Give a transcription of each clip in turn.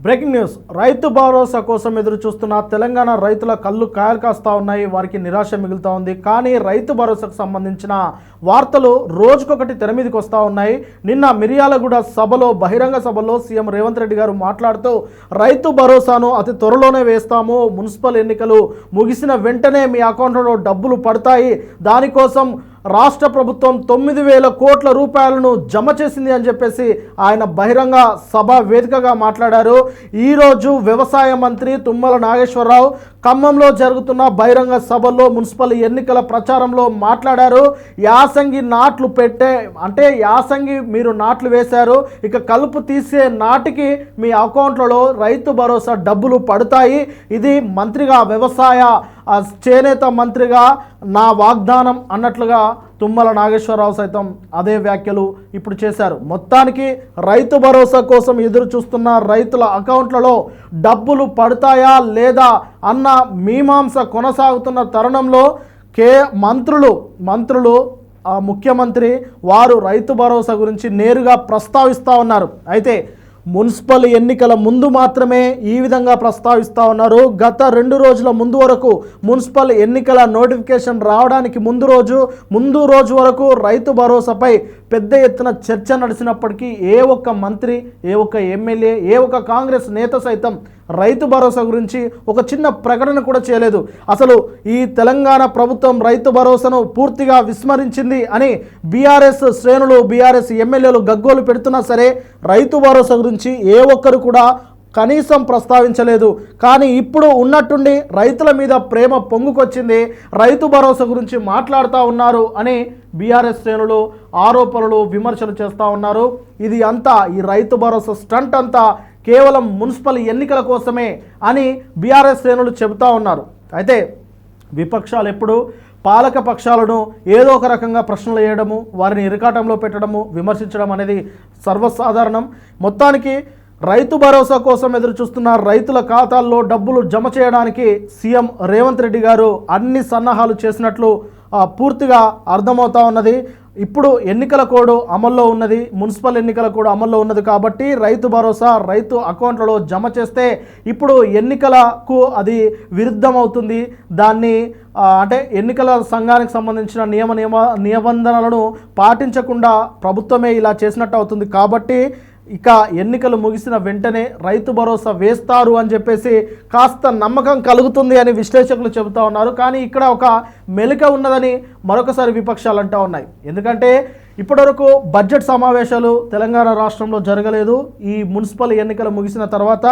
Breaking news. Rythu Bharosa కోసం ఎదురు చూస్తున్న తెలంగాణ రైతుల కళ్ళు కాయలు కాస్తా ఉన్నాయి. వారికి నిరాశ మిగులుతూ ఉంది. కానీ రైతు భరోసాకు సంబంధించిన వార్తలు రోజుకొకటి తెర మీదకి వస్తూ ఉన్నాయి. నిన్న మిర్యాలగూడ సభలో, బహిరంగ సభలో సీఎం రేవంత్ రెడ్డి గారు మాట్లాడుతూ రైతు భరోసాను అతి త్వరలోనే వేస్తాము, మున్సిపల్ ఎన్నికలు ముగిసిన వెంటనే మీ అకౌంట్లో డబ్బులు పడతాయి, దానికోసం రాష్ట్ర ప్రభుత్వం 9,000 కోట్ల రూపాయలను జమ చేసింది అని చెప్పేసి ఆయన బహిరంగ సభ వేదికగా మాట్లాడారు. ఈరోజు వ్యవసాయ మంత్రి తుమ్మల నాగేశ్వరరావు ఖమ్మంలో జరుగుతున్న బహిరంగ సభలో మున్సిపల్ ఎన్నికల ప్రచారంలో మాట్లాడారు. యాసంగి నాట్లు యాసంగి మీరు నాట్లు వేశారు, ఇక కలుపు తీసే నాటికి మీ అకౌంట్లలో రైతు భరోసా డబ్బులు పడతాయి. ఇది మంత్రిగా, వ్యవసాయ చేనేత మంత్రిగా నా వాగ్దానం అన్నట్లుగా తుమ్మల నాగేశ్వరరావు సైతం అదే వ్యాఖ్యలు ఇప్పుడు చేశారు. మొత్తానికి రైతు భరోసా కోసం ఎదురు చూస్తున్న రైతుల అకౌంట్లలో డబ్బులు పడతాయా లేదా అన్న మీమాంస కొనసాగుతున్న తరుణంలో మంత్రులు ముఖ్యమంత్రి వారు రైతు భరోసా గురించి నేరుగా ప్రస్తావిస్తూ ఉన్నారు. అయితే మున్సిపల్ ఎన్నికల ముందు మాత్రమే ఈ విధంగా ప్రస్తావిస్తూ ఉన్నారు. గత 2 రోజుల ముందు వరకు, మున్సిపల్ ఎన్నికల నోటిఫికేషన్ రావడానికి ముందు రోజు వరకు రైతు భరోసాపై పెద్ద ఎత్తున చర్చ నడిచినప్పటికీ ఏ ఒక్క మంత్రి, ఏ ఒక్క ఎమ్మెల్యే, ఏ ఒక్క కాంగ్రెస్ నేత సైతం రైతు భరోసా గురించి ఒక చిన్న ప్రకటన కూడా చేయలేదు. అసలు ఈ తెలంగాణ ప్రభుత్వం రైతు భరోసాను పూర్తిగా విస్మరించింది అని బీఆర్ఎస్ శ్రేణులు, బీఆర్ఎస్ ఎమ్మెల్యేలు గగ్గోలు పెడుతున్నా సరే రైతు భరోసా గురించి ఏ ఒక్కరు కూడా కనీసం ప్రస్తావించలేదు. కానీ ఇప్పుడు ఉన్నట్టుండి రైతుల మీద ప్రేమ పొంగుకొచ్చింది, రైతు భరోసా గురించి మాట్లాడుతూ ఉన్నారు అని బీఆర్ఎస్ శ్రేణులు ఆరోపణలు, విమర్శలు చేస్తూ ఉన్నారు. ఇది అంతా, ఈ రైతు భరోసా స్టంట్ అంతా కేవలం మున్సిపల్ ఎన్నికల కోసమే అని బీఆర్ఎస్ శ్రేణులు చెబుతూ ఉన్నారు. అయితే విపక్షాలు ఎప్పుడు పాలక పక్షాలను ఏదో ఒక రకంగా ప్రశ్నలు వేయడము, వారిని ఇరకాటంలో పెట్టడము, విమర్శించడం అనేది సర్వసాధారణం. మొత్తానికి రైతు భరోసా కోసం ఎదురు చూస్తున్న రైతుల ఖాతాల్లో డబ్బులు జమ చేయడానికి సీఎం రేవంత్ రెడ్డి గారు అన్ని సన్నాహాలు చేసినట్లు పూర్తిగా అర్థమవుతా ఉన్నది. ఇప్పుడు ఎన్నికల కోడ్ అమల్లో ఉన్నది, మున్సిపల్ ఎన్నికల కోడ్ అమల్లో ఉన్నది కాబట్టి రైతు భరోసా రైతు అకౌంట్లలో జమ చేస్తే ఇప్పుడు ఎన్నికలకు అది విరుద్ధం అవుతుంది. దాన్ని ఎన్నికల సంఘానికి సంబంధించిన నిబంధనలను పాటించకుండా ప్రభుత్వమే ఇలా చేసినట్టు అవుతుంది. కాబట్టి ఇక ఎన్నికలు ముగిసిన వెంటనే రైతు భరోసా వేస్తారు అని చెప్పేసి కాస్త నమ్మకం కలుగుతుంది అని విశ్లేషకులు చెబుతూ ఉన్నారు. కానీ ఇక్కడ ఒక మెలిక ఉన్నదని మరొకసారి విపక్షాలు అంటూ ఉన్నాయి. ఎందుకంటే ఇప్పటివరకు బడ్జెట్ సమావేశాలు తెలంగాణ రాష్ట్రంలో జరగలేదు. ఈ మున్సిపల్ ఎన్నికలు ముగిసిన తర్వాత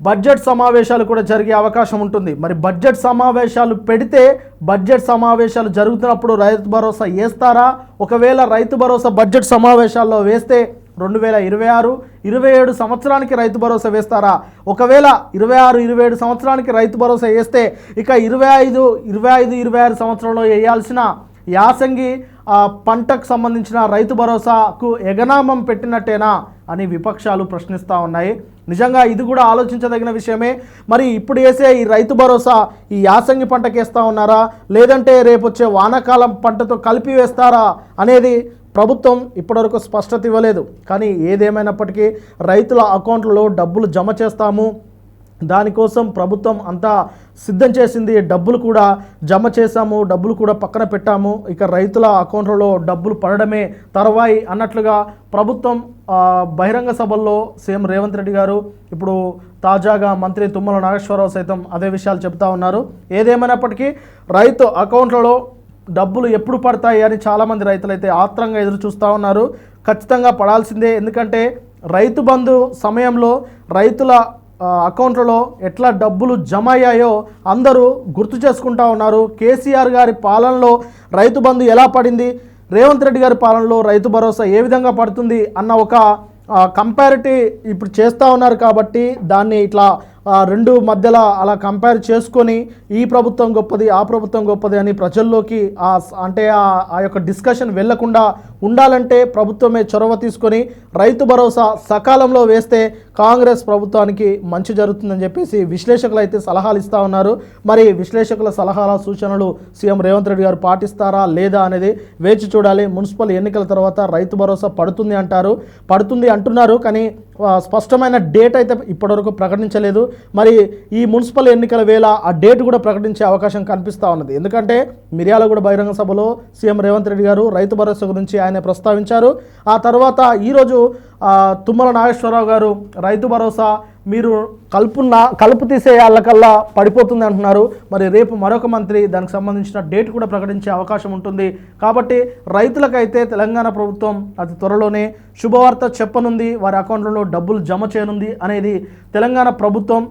బడ్జెట్ సమావేశాలు కూడా జరిగే అవకాశం ఉంటుంది. మరి బడ్జెట్ సమావేశాలు పెడితే, బడ్జెట్ సమావేశాలు జరుగుతున్నప్పుడు రైతు భరోసా వేస్తారా? ఒకవేళ రైతు భరోసా బడ్జెట్ సమావేశాల్లో వేస్తే 2026-27 సంవత్సరానికి రైతు భరోసా వేస్తారా? ఒకవేళ 26-27 సంవత్సరానికి రైతు భరోసా వేస్తే ఇక 25-26 సంవత్సరంలో వేయాల్సిన యాసంగి పంటకు సంబంధించిన రైతు భరోసాకు ఎగనామం పెట్టినట్టేనా అని విపక్షాలు ప్రశ్నిస్తూ ఉన్నాయి. నిజంగా ఇది కూడా ఆలోచించదగిన విషయమే. మరి ఇప్పుడు వేసే ఈ రైతు భరోసా ఈ యాసంగి పంటకి వేస్తూ ఉన్నారా, లేదంటే రేపు వచ్చే వానాకాలం పంటతో కలిపి వేస్తారా అనేది ప్రభుత్వం ఇప్పటివరకు స్పష్టత ఇవ్వలేదు. కానీ ఏదేమైనప్పటికీ రైతుల అకౌంట్లలో డబ్బులు జమ చేస్తాము, దానికోసం ప్రభుత్వం అంతా సిద్ధం చేసింది, డబ్బులు కూడా జమ చేశాము, డబ్బులు కూడా పక్కన పెట్టాము, ఇక రైతుల అకౌంట్లలో డబ్బులు పడడమే తర్వాయి అన్నట్లుగా ప్రభుత్వం బహిరంగ సభల్లో సీఎం రేవంత్ రెడ్డి గారు, ఇప్పుడు తాజాగా మంత్రి తుమ్మల నాగేశ్వరరావు సైతం అదే విషయాలు చెబుతూ ఉన్నారు. ఏదేమైనప్పటికీ రైతు అకౌంట్లలో డబ్బులు ఎప్పుడు పడతాయి అని చాలామంది రైతులైతే ఆత్రంగా ఎదురు చూస్తూ ఉన్నారు. ఖచ్చితంగా పడాల్సిందే. ఎందుకంటే రైతు బంధు సమయంలో రైతుల అకౌంట్లలో ఎట్లా డబ్బులు జమ అయ్యాయో అందరూ గుర్తు చేసుకుంటూ ఉన్నారు. కేసీఆర్ గారి పాలనలో రైతు బంధు ఎలా పడింది, రేవంత్ రెడ్డి గారి పాలనలో రైతు భరోసా ఏ విధంగా పడుతుంది అన్న ఒక కంపారిటివ్ ఇప్పుడు చేస్తూ ఉన్నారు. కాబట్టి దాన్ని ఇట్లా రెండు మధ్యలో అలా కంపేర్ చేసుకొని ఈ ప్రభుత్వం గొప్పది, ఆ ప్రభుత్వం గొప్పది అని ప్రజల్లోకి ఆ యొక్క డిస్కషన్ వెళ్లకుండా ఉండాలంటే ప్రభుత్వమే చొరవ తీసుకొని రైతు భరోసా సకాలంలో వేస్తే కాంగ్రెస్ ప్రభుత్వానికి మంచి జరుగుతుందని చెప్పేసి విశ్లేషకులు అయితే సలహాలు ఇస్తూ ఉన్నారు. మరి విశ్లేషకుల సలహాల సూచనలు సీఎం రేవంత్ రెడ్డి గారు పాటిస్తారా లేదా అనేది వేచి చూడాలి. మున్సిపల్ ఎన్నికల తర్వాత రైతు భరోసా పడుతుంది అంటున్నారు. కానీ స్పష్టమైన డేట్ అయితే ఇప్పటివరకు ప్రకటించలేదు. మరి ఈ మున్సిపల్ ఎన్నికల వేళ ఆ డేట్ కూడా ప్రకటించే అవకాశం కనిపిస్తూ ఉన్నది. ఎందుకంటే మిర్యాలగూడ బహిరంగ సభలో సీఎం రేవంత్ రెడ్డి గారు రైతు భరోసా గురించి ఆయన ప్రస్తావించారు. ఆ తర్వాత ఈరోజు తుమ్మల నాగేశ్వరరావు గారు రైతు భరోసా మీరు కలుపు తీసేయాళ్ళకల్లా పడిపోతుంది అంటున్నారు. మరి రేపు మరొక మంత్రి దానికి సంబంధించిన డేట్ కూడా ప్రకటించే అవకాశం ఉంటుంది. కాబట్టి రైతులకైతే తెలంగాణ ప్రభుత్వం అతి త్వరలోనే శుభవార్త చెప్పనుంది, వారి అకౌంట్లలో డబ్బులు జమ చేయనుంది అనేది తెలంగాణ ప్రభుత్వం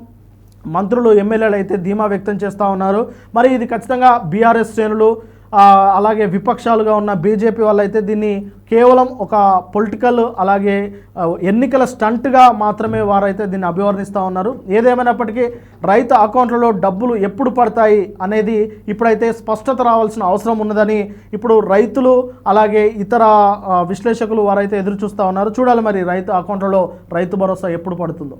మంత్రులు ఎమ్మెల్యేలు అయితే ధీమా వ్యక్తం చేస్తూ ఉన్నారు. మరి ఇది ఖచ్చితంగా బీఆర్ఎస్ శ్రేణులు అలాగే విపక్షాలుగా ఉన్న బీజేపీ వాళ్ళు అయితే దీన్ని కేవలం ఒక పొలిటికల్ అలాగే ఎన్నికల స్టంట్గా మాత్రమే వారైతే దీన్ని అభివర్ణిస్తూ ఉన్నారు. ఏదేమైనప్పటికీ రైతు అకౌంట్లలో డబ్బులు ఎప్పుడు పడతాయి అనేది ఇప్పుడైతే స్పష్టత రావాల్సిన అవసరం ఉన్నదని ఇప్పుడు రైతులు అలాగే ఇతర విశ్లేషకులు వారైతే ఎదురు చూస్తూ ఉన్నారు. చూడాలి మరి రైతు అకౌంట్లలో రైతు భరోసా ఎప్పుడు పడుతుందో.